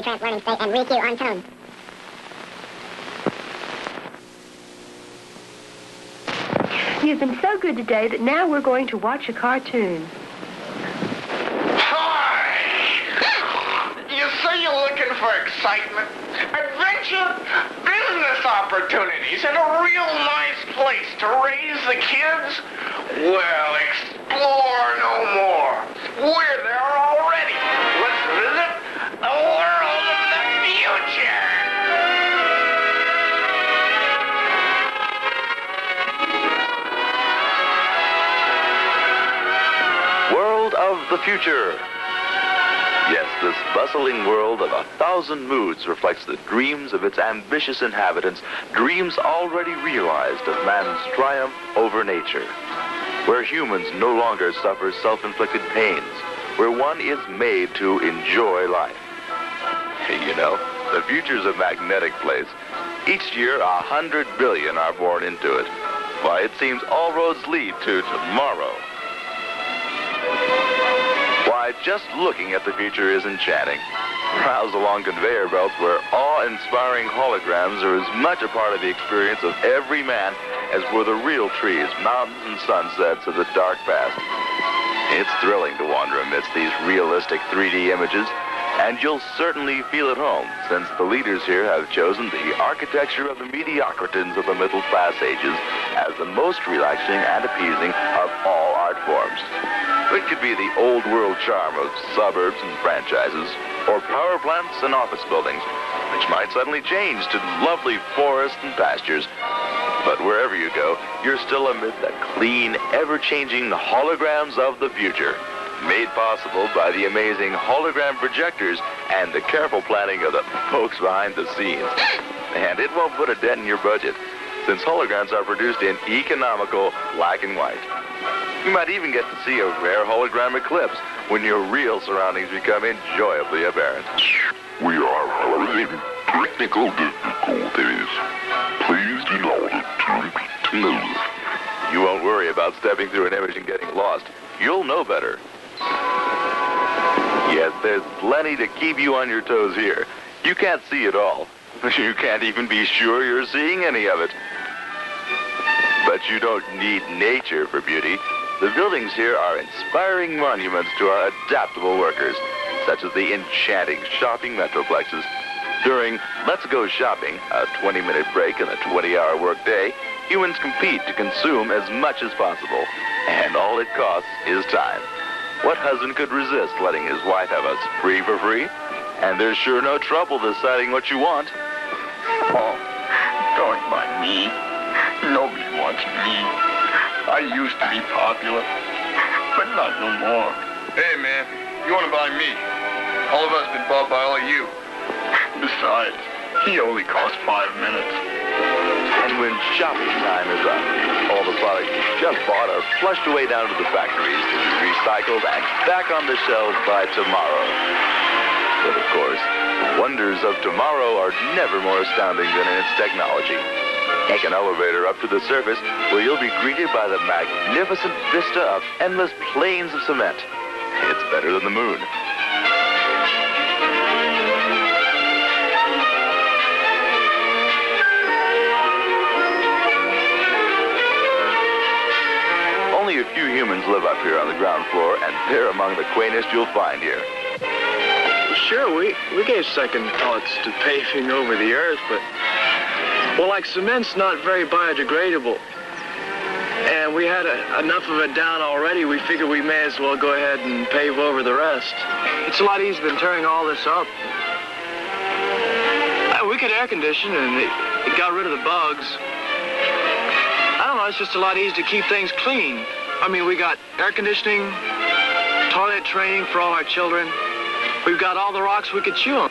pre-trance learning state and re-cue on tone. You've been so good today that now we're going to watch a cartoon. Hi! You say you're looking for excitement, adventure, business opportunities, and a real nice place to raise the kids? Well, explore no more. We're there already. Let's visit the world of the future. World of the future. Yes, this bustling world of 1,000 moods reflects the dreams of its ambitious inhabitants, dreams already realized of man's triumph over nature, where humans no longer suffer self-inflicted pains, where one is made to enjoy life. You know, the future's a magnetic place. Each year, 100 billion are born into it. Why, it seems all roads lead to tomorrow. Why, just looking at the future is enchanting. Browse along conveyor belts where awe-inspiring holograms are as much a part of the experience of every man as were the real trees, mountains, and sunsets of the dark past. It's thrilling to wander amidst these realistic 3D images, and you'll certainly feel at home, since the leaders here have chosen the architecture of the mediocrities of the middle-class ages as the most relaxing and appeasing of all art forms. It could be the old-world charm of suburbs and franchises, or power plants and office buildings, which might suddenly change to lovely forests and pastures. But wherever you go, you're still amid the clean, ever-changing holograms of the future, made possible by the amazing hologram projectors and the careful planning of the folks behind the scenes. And it won't put a dent in your budget, since holograms are produced in economical black and white. You might even get to see a rare hologram eclipse when your real surroundings become enjoyably apparent. We are having technical difficulties. Please do not attempt to move. You won't worry about stepping through an image and getting lost. You'll know better. Yes, there's plenty to keep you on your toes here. You can't see it all. You can't even be sure you're seeing any of it. But you don't need nature for beauty. The buildings here are inspiring monuments to our adaptable workers, such as the enchanting shopping metroplexes. During Let's Go Shopping, a 20-minute break in a 20-hour workday, humans compete to consume as much as possible, and all it costs is time. What husband could resist letting his wife have a spree for free? And there's sure no trouble deciding what you want. Oh, don't mind me. Nobody wants me. I used to be popular, but not no more. Hey, man, you want to buy me? All of us been bought by all of you. Besides, he only costs 5 minutes. And when shopping time is up, all the products you just bought are flushed away down to the factories to be recycled and back on the shelves by tomorrow. But of course, wonders of tomorrow are never more astounding than in its technology. Take an elevator up to the surface where you'll be greeted by the magnificent vista of endless plains of cement. It's better than the moon. Only a few humans live up here on the ground floor, and they're among the quaintest you'll find here. Sure, we gave second thoughts to paving over the earth, but, well, like cement's not very biodegradable. And we had enough of it down already, we figured we may as well go ahead and pave over the rest. It's a lot easier than tearing all this up. We could air condition, and it got rid of the bugs. I don't know, it's just a lot easier to keep things clean. I mean, we got air conditioning, toilet training for all our children. We've got all the rocks we could chew on.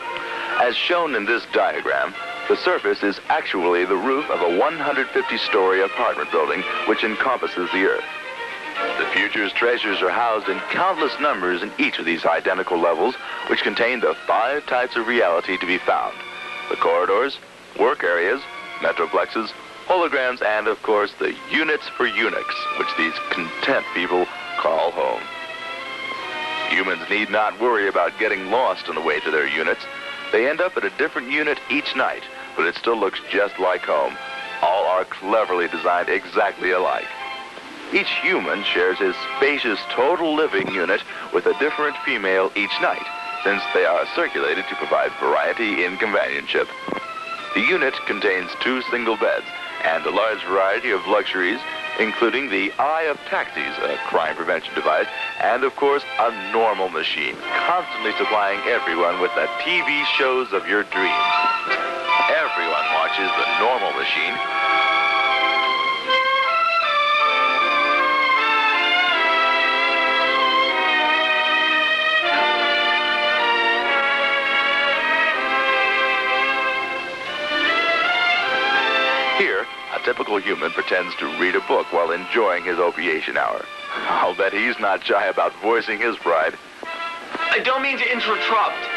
As shown in this diagram, the surface is actually the roof of a 150-story apartment building which encompasses the Earth. The future's treasures are housed in countless numbers in each of these identical levels, which contain the 5 types of reality to be found: the corridors, work areas, metroplexes, holograms, and, of course, the units for eunuchs, which these content people call home. Humans need not worry about getting lost on the way to their units. They end up at a different unit each night, but it still looks just like home. All are cleverly designed exactly alike. Each human shares his spacious total living unit with a different female each night, since they are circulated to provide variety in companionship. The unit contains 2 single beds and a large variety of luxuries, including the Eye of Taxis, a crime prevention device, and, of course, a normal machine, constantly supplying everyone with the TV shows of your dreams. Everyone watches the normal machine. Here, a typical human pretends to read a book while enjoying his opiation hour. I'll bet he's not shy about voicing his pride. I don't mean to interrupt.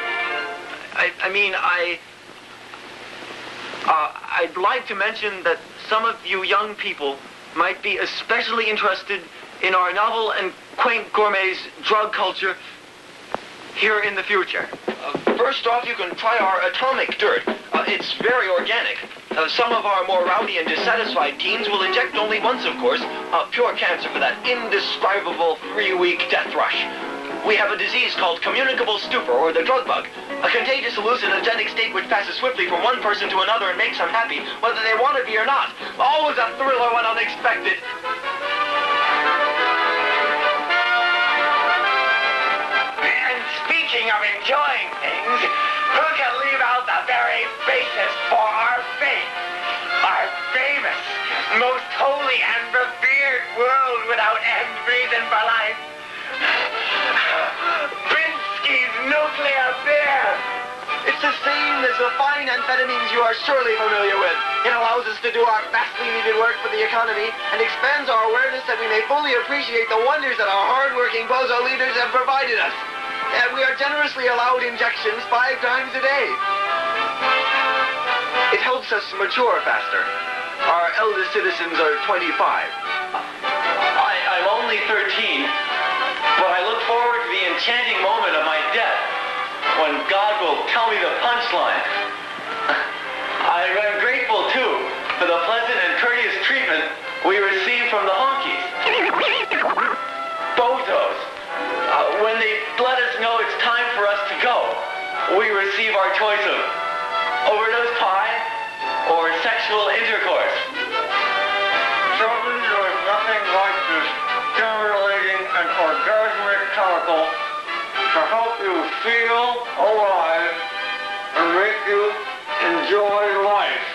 I'd like to mention that some of you young people might be especially interested in our novel and quaint gourmet's drug culture here in the future. First off, you can try our atomic dirt. It's very organic. Some of our more rowdy and dissatisfied teens will inject only once, of course, pure cancer for that indescribable 3-week death rush. We have a disease called communicable stupor, or the drug bug, a contagious hallucinogenic state which passes swiftly from one person to another and makes them happy, whether they want to be or not. Always a thriller when unexpected. And speaking of enjoying things, who can leave out the very basis for our faith? Our famous, most holy and revered world without end reason for life. Binsky's nuclear beer. It's the same as the fine amphetamines you are surely familiar with. It allows us to do our vastly needed work for the economy and expands our awareness that we may fully appreciate the wonders that our hard-working bozo leaders have provided us. And we are generously allowed injections 5 times a day. It helps us mature faster. Our eldest citizens are 25. I'm only 13, but I look forward to the enchanting moment of my death when God will tell me the punchline. I'm grateful, too, for the pleasant and courteous treatment we receive from the honkies. Bozos. When they let us know it's time for us to go, we receive our choice of overdose pie or sexual intercourse. Certainly there is nothing like this stimulating and orgasmic chemical to help you feel alive and make you enjoy life.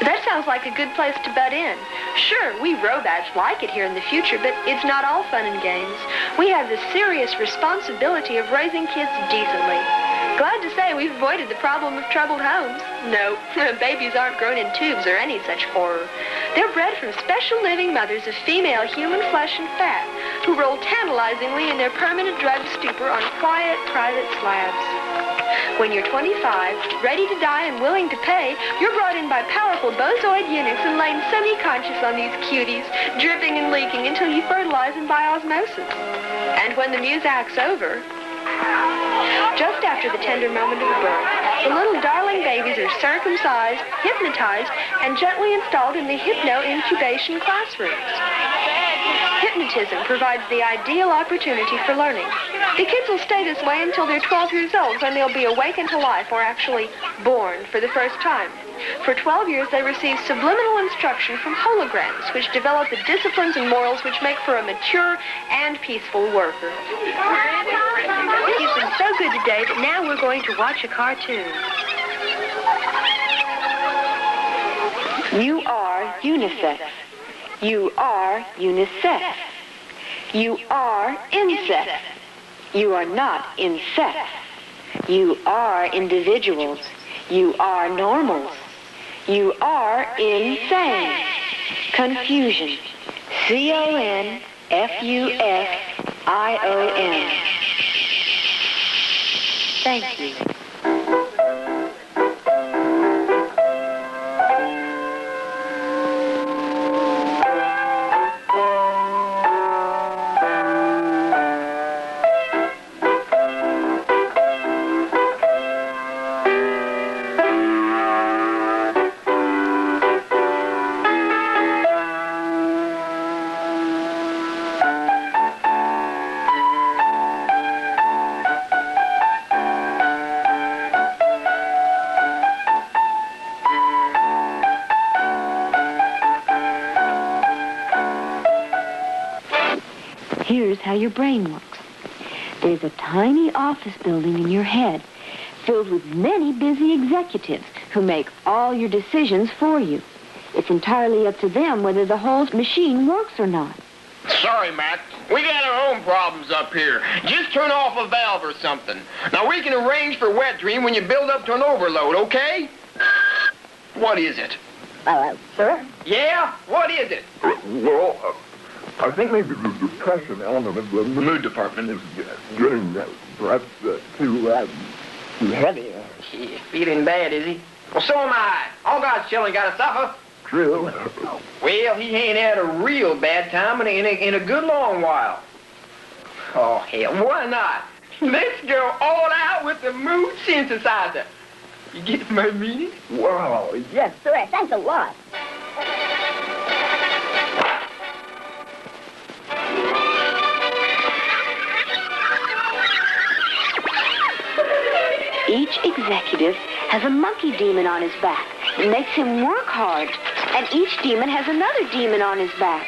That sounds like a good place to butt in. Sure, we robots like it here in the future, but it's not all fun and games. We have the serious responsibility of raising kids decently. Glad to say we've avoided the problem of troubled homes. No, babies aren't grown in tubes or any such horror. They're bred from special living mothers of female human flesh and fat who roll tantalizingly in their permanent drug stupor on quiet, private slabs. When you're 25, ready to die and willing to pay, you're brought in by powerful bozoid eunuchs and laid semi-conscious on these cuties, dripping and leaking until you fertilize them by osmosis. And when the music's over, just after the tender moment of birth, the little darling babies are circumcised, hypnotized, and gently installed in the hypno-incubation classrooms. Hypnotism provides the ideal opportunity for learning. The kids will stay this way until they're 12 years old, when they'll be awakened to life, or actually born for the first time. For 12 years, they receive subliminal instruction from holograms, which develop the disciplines and morals which make for a mature and peaceful worker. You've been so good today that now we're going to watch a cartoon. You are unisex. You are unisex. You are insects. You are not insects. You are individuals. You are normals. You are insane. Confusion. CONFUSION. Thank you. notice how your brain works. There's a tiny office building in your head filled with many busy executives who make all your decisions for you. It's entirely up to them whether the whole machine works or not. Sorry, Mac. We got our own problems up here. Just turn off a valve or something. Now, we can arrange for wet dream when you build up to an overload, okay? What is it? Sir? Yeah? What is it? Well, I think maybe the depression element of the mood department is getting perhaps too heavy. He's feeling bad, is he? Well, so am I. All God's children gotta suffer. True. Well, he ain't had a real bad time in a good long while. Oh, hell, why not? Let's go all out with the mood synthesizer. You get my meaning? Wow. Yes, sir. Thanks a lot. Each executive has a monkey demon on his back. It makes him work hard. And each demon has another demon on his back.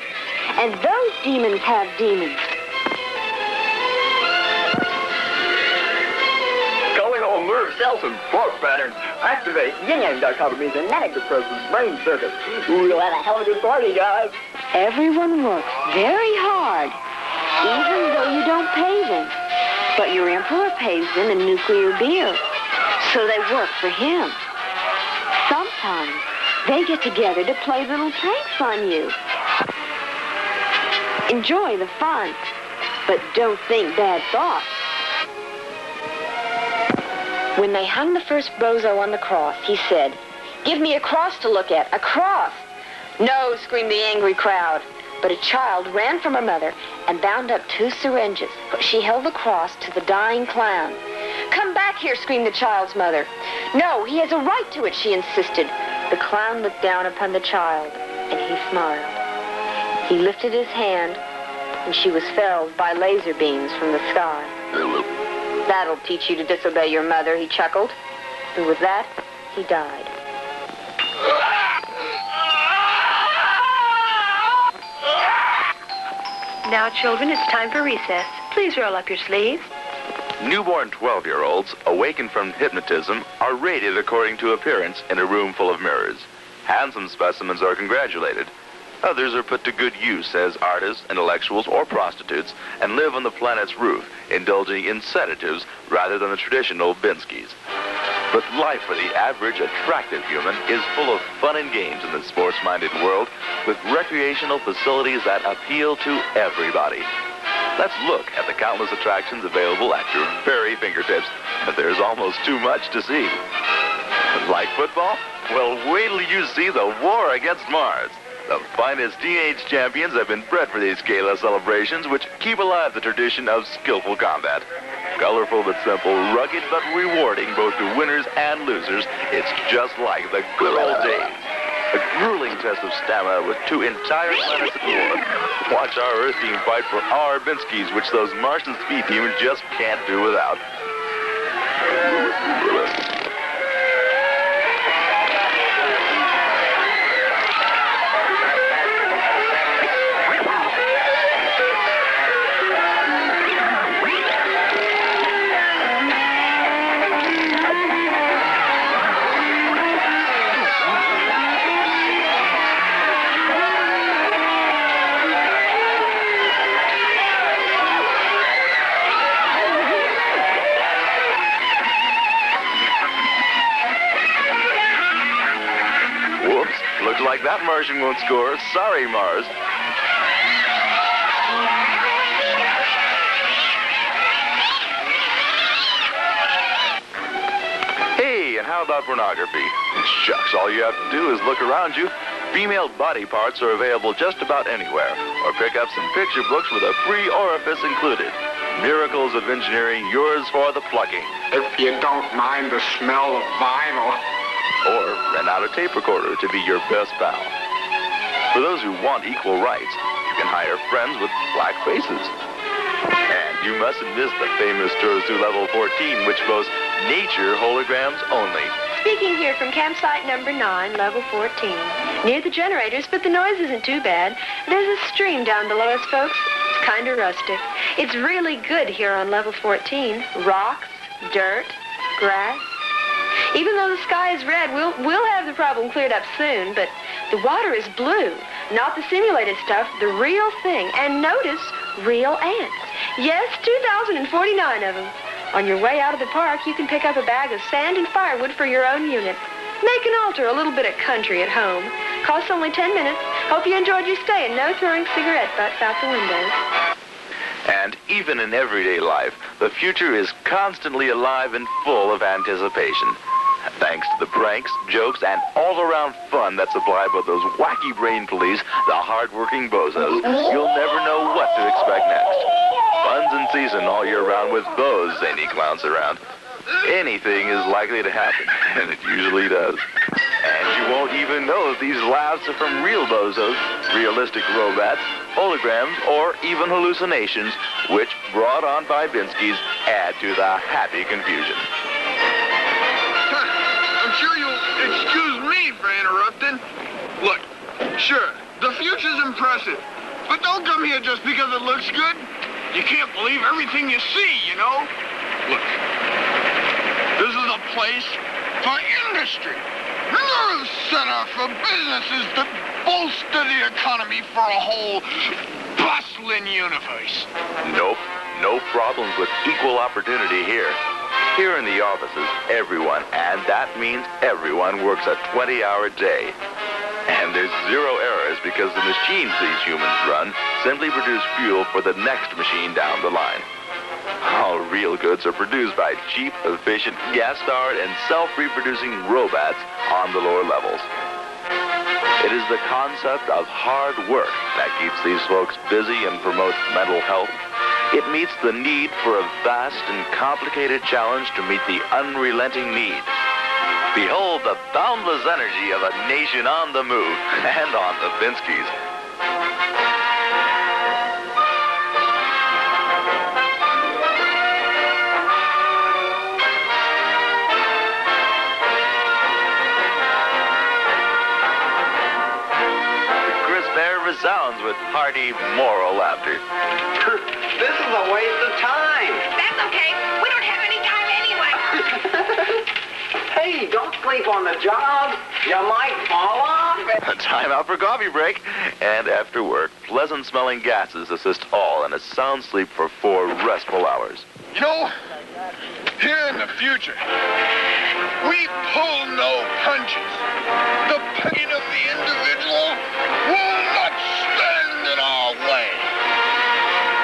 And those demons have demons. Calling all nerve cells and thought patterns. Activate yin-yang dichotomies and manic depressive brain circuits. We'll have a hell of a good party, guys. Everyone works very hard, even though you don't pay them. But your emperor pays them in nuclear beer, so they work for him. Sometimes they get together to play little pranks on you. Enjoy the fun, but don't think bad thoughts. When they hung the first bozo on the cross, he said, "Give me a cross to look at, a cross." "No," screamed the angry crowd. But a child ran from her mother and bound up 2 syringes. She held the cross to the dying clown. "Come back here," screamed the child's mother. "No, he has a right to it," she insisted. The clown looked down upon the child, and he smiled. He lifted his hand, and she was felled by laser beams from the sky. "That'll teach you to disobey your mother," he chuckled. And with that, he died. Now, children, it's time for recess. Please roll up your sleeves. Newborn 12-year-olds awakened from hypnotism are rated according to appearance in a room full of mirrors. Handsome specimens are congratulated. Others are put to good use as artists, intellectuals, or prostitutes and live on the planet's roof, indulging in sedatives rather than the traditional binskis. But life for the average attractive human is full of fun and games in the sports-minded world with recreational facilities that appeal to everybody. Let's look at the countless attractions available at your very fingertips. There's almost too much to see. Like football? Well, wait till you see the war against Mars. The finest teenage champions have been bred for these gala celebrations, which keep alive the tradition of skillful combat. Colorful but simple, rugged but rewarding both to winners and losers, it's just like the good old days. A grueling test of stamina with 2 entire planets at war. Watch our Earth team fight for our Binskis, which those Martian speed teams just can't do without. Looks like that Martian won't score. Sorry, Mars. Hey, and how about pornography? Shucks, all you have to do is look around you. Female body parts are available just about anywhere. Or pick up some picture books with a free orifice included. Miracles of engineering, yours for the plucking. If you don't mind the smell of vinyl. Or rent out a tape recorder to be your best pal. For those who want equal rights, you can hire friends with black faces. And you mustn't miss the famous tours to level 14, which boasts nature holograms only. Speaking here from campsite number 9, level 14. Near the generators, but the noise isn't too bad. There's a stream down below us, folks. It's kind of rustic. It's really good here on level 14. Rocks, dirt, grass. Even though the sky is red, we'll have the problem cleared up soon, but the water is blue. Not the simulated stuff, the real thing. And notice, real ants. Yes, 2,049 of them. On your way out of the park, you can pick up a bag of sand and firewood for your own unit. Make and alter a little bit of country at home. Costs only 10 minutes. Hope you enjoyed your stay and no throwing cigarette butts out the windows. And even in everyday life, the future is constantly alive and full of anticipation. Thanks to the pranks, jokes, and all-around fun that's supplied by those wacky brain police, the hard-working bozos, you'll never know what to expect next. Fun's in season all year round with those zany clowns around. Anything is likely to happen, and it usually does. And you won't even know if these laughs are from real bozos, realistic robots, holograms, or even hallucinations, which, brought on by Binsky's, add to the happy confusion. I'm sure you'll excuse me for interrupting. Look, sure, the future's impressive, but don't come here just because it looks good. You can't believe everything you see, you know? Look, this is a place for industry. No center for businesses that bolster the economy for a whole bustling universe. Nope, no problems with equal opportunity here. Here in the offices, everyone, and that means everyone, works a 20-hour day. And there's zero errors because the machines these humans run simply produce fuel for the next machine down the line. All real goods are produced by cheap, efficient, gas-powered, and self-reproducing robots on the lower levels. It is the concept of hard work that keeps these folks busy and promotes mental health. It meets the need for a vast and complicated challenge to meet the unrelenting need. Behold the boundless energy of a nation on the move and on the Binskys. Resounds with hearty, moral laughter. This is a waste of time. That's okay. We don't have any time anyway. Hey, don't sleep on the job. You might fall off. A time out for coffee break. And after work, pleasant-smelling gases assist all in a sound sleep for 4 restful hours. You know, here in the future, we pull no punches. The pain of the individual will not stand in our way.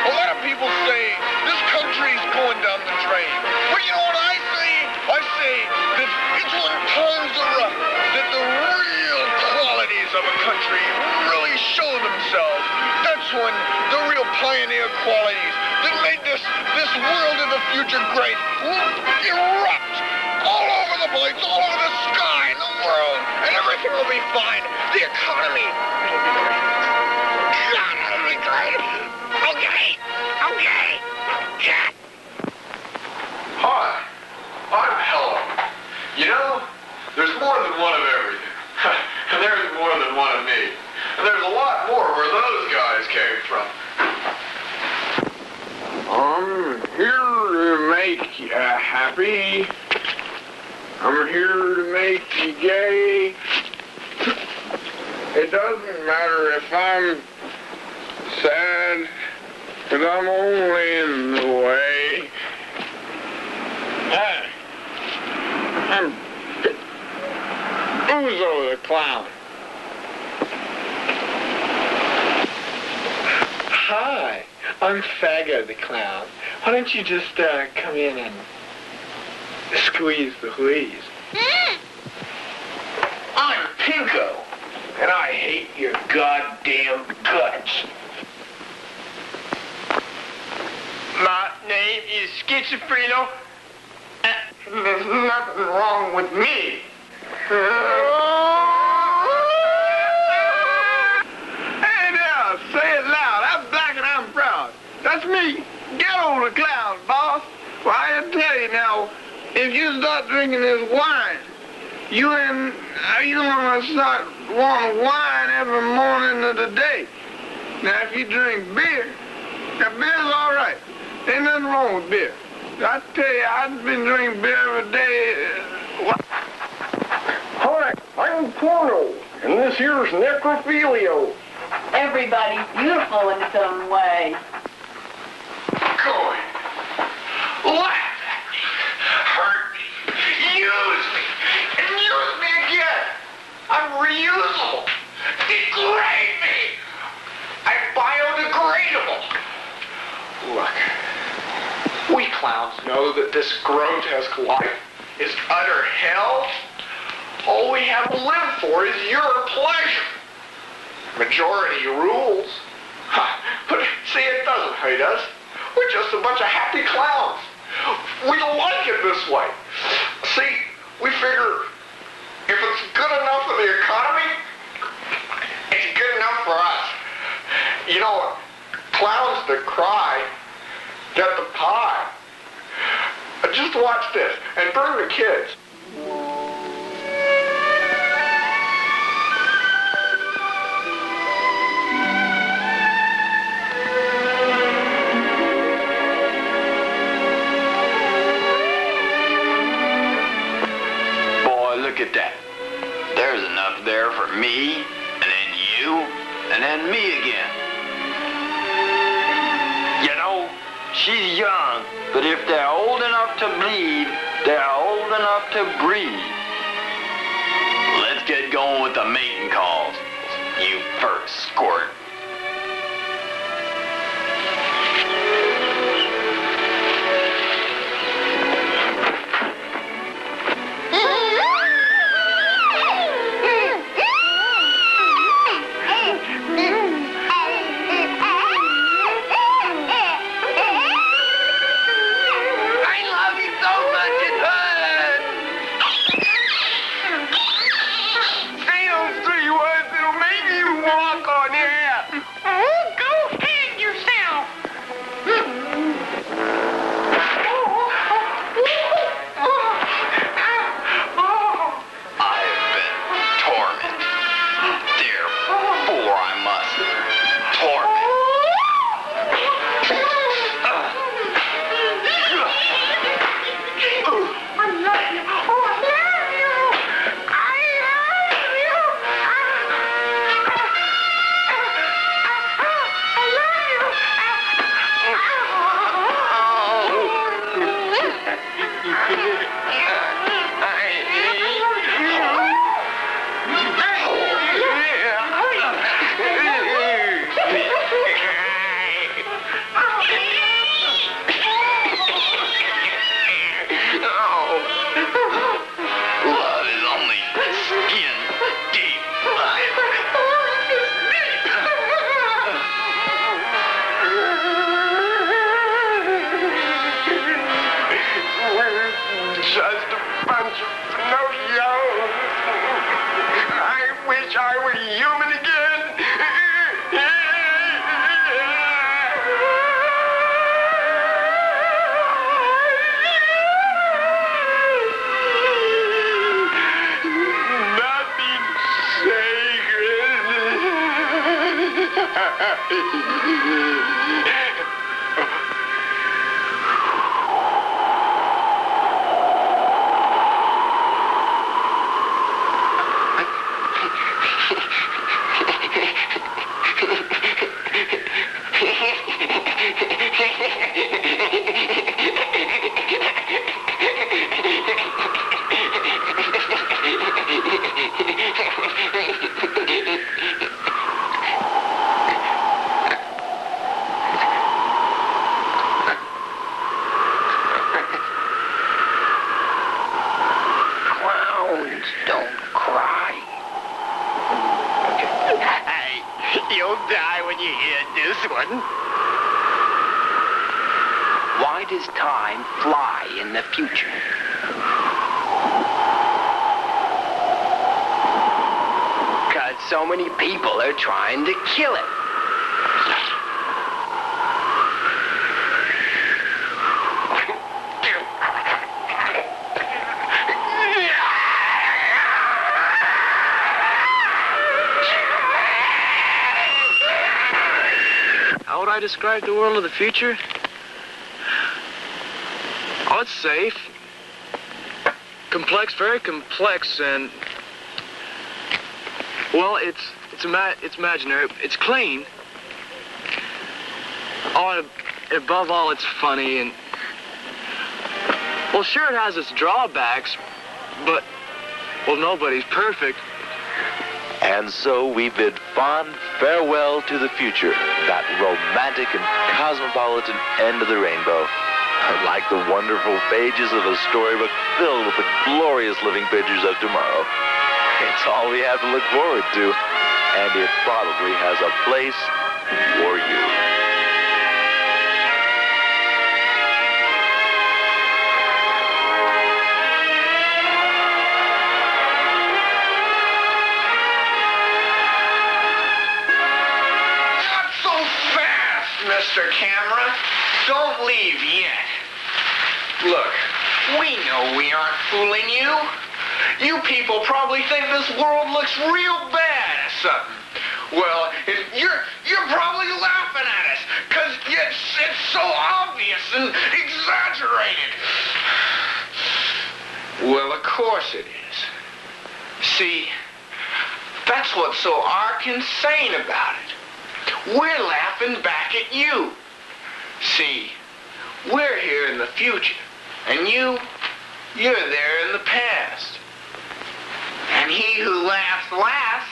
A lot of people say this country's going down the drain. But you know what I say? I say that it's when times are rough that the real qualities of a country really show themselves. That's when the real pioneer qualities that made this world of the future great will erupt all over the place, all over the sky and the world, and everything will be fine. The economy will be great. God, it'll be great. Okay. Yeah. Hi, I'm Hello. You know, there's more than one of everything. And there's more than one of me. And there's a lot more where those guys came from. I'm here to make you happy. I'm here to make you gay. It doesn't matter if I'm sad, 'cause I'm only in the way. Hi, I'm Uzo the Clown. Hi, I'm Fago the Clown. Why don't you just come in and squeeze the wheeze? I'm Pinko, and I hate your goddamn guts. My name is Schizophreno, and there's nothing wrong with me. Hey now, say it loud. I'm black and I'm proud. That's me. Get on the clown, boss. Well, I tell you now, if you start drinking this wine, you gonna start wanting wine every morning of the day. Now, if you drink beer, Now, beer's all right. Ain't nothing wrong with beer. I tell you, I've been drinking beer every day. Hi, I'm Porno, and this here's Necrophilia. Everybody's beautiful in some way. Go ahead. Laugh at me. Hurt me. Use me. And use me again. I'm reusable. Degrade me. I'm biodegradable. Look, we clowns know that this grotesque life is utter hell. All we have to live for is your pleasure. Majority rules. But see, it doesn't hate us. We're just a bunch of happy clowns. We like it this way. See, we figure if it's good enough for the economy, it's good enough for us. You know, clowns that cry get the pie. Just watch this and bring the kids. Look at that. There's enough there for me, and then you, and then me again. You know, she's young, but if they're old enough to bleed, they're old enough to breathe. Let's get going with the mating calls, you first squirt. Why does time fly in the future? Because so many people are trying to kill it. How would I describe the world of the future? Oh, it's safe. Complex, very complex, and well, it's imaginary. It's clean. Oh, and above all, it's funny, and well, sure, it has its drawbacks, but well, nobody's perfect. And so we bid fond farewell to the future, that romantic and cosmopolitan end of the rainbow. Like the wonderful pages of a storybook filled with the glorious living pictures of tomorrow. It's all we have to look forward to, and it probably has a place for you. Not so fast, Mr. Camera. Don't leave yet. Look, we know we aren't fooling you. You people probably think this world looks real bad or something. Well, you're probably laughing at us, because it's so obvious and exaggerated. Well, of course it is. See, that's what's so arc insane about it. We're laughing back at you. See, we're here in the future, and you're there in the past. And he who laughs last...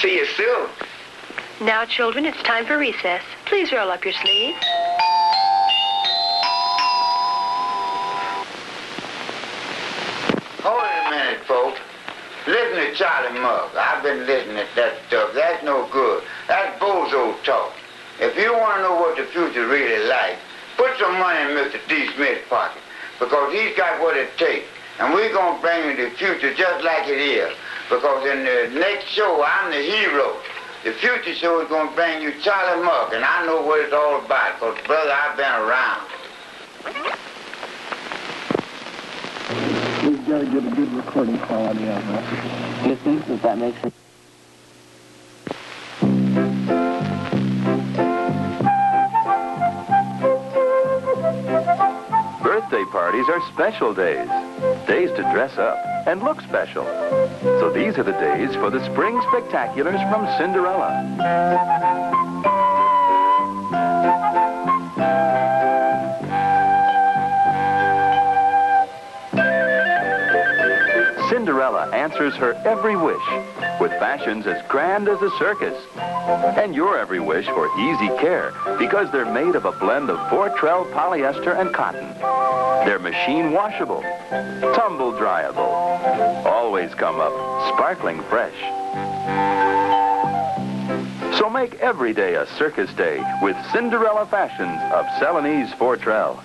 See you soon. Now, children, it's time for recess. Please roll up your sleeves. Hold it a minute, folks. Listen to Charlie Mugg. I've been listening to that stuff. That's no good. That's bozo talk. If you want to know what the future really like, put some money in Mr. D. Smith's pocket, because he's got what it takes. And we're going to bring you the future just like it is. Because in the next show, I'm the hero. The future show is going to bring you Charlie Mugg, and I know what it's all about, because, brother, I've been around. We've got to get a good recording quality on that. Listen, does that make sense? Birthday parties are special days. Days to dress up and look special. So these are the days for the spring spectaculars from Cinderella. Cinderella answers her every wish with fashions as grand as a circus. And your every wish for easy care, because they're made of a blend of Fortrell polyester and cotton. They're machine washable, tumble dryable, always come up sparkling fresh. So make every day a circus day with Cinderella fashions of Celanese Fortrell.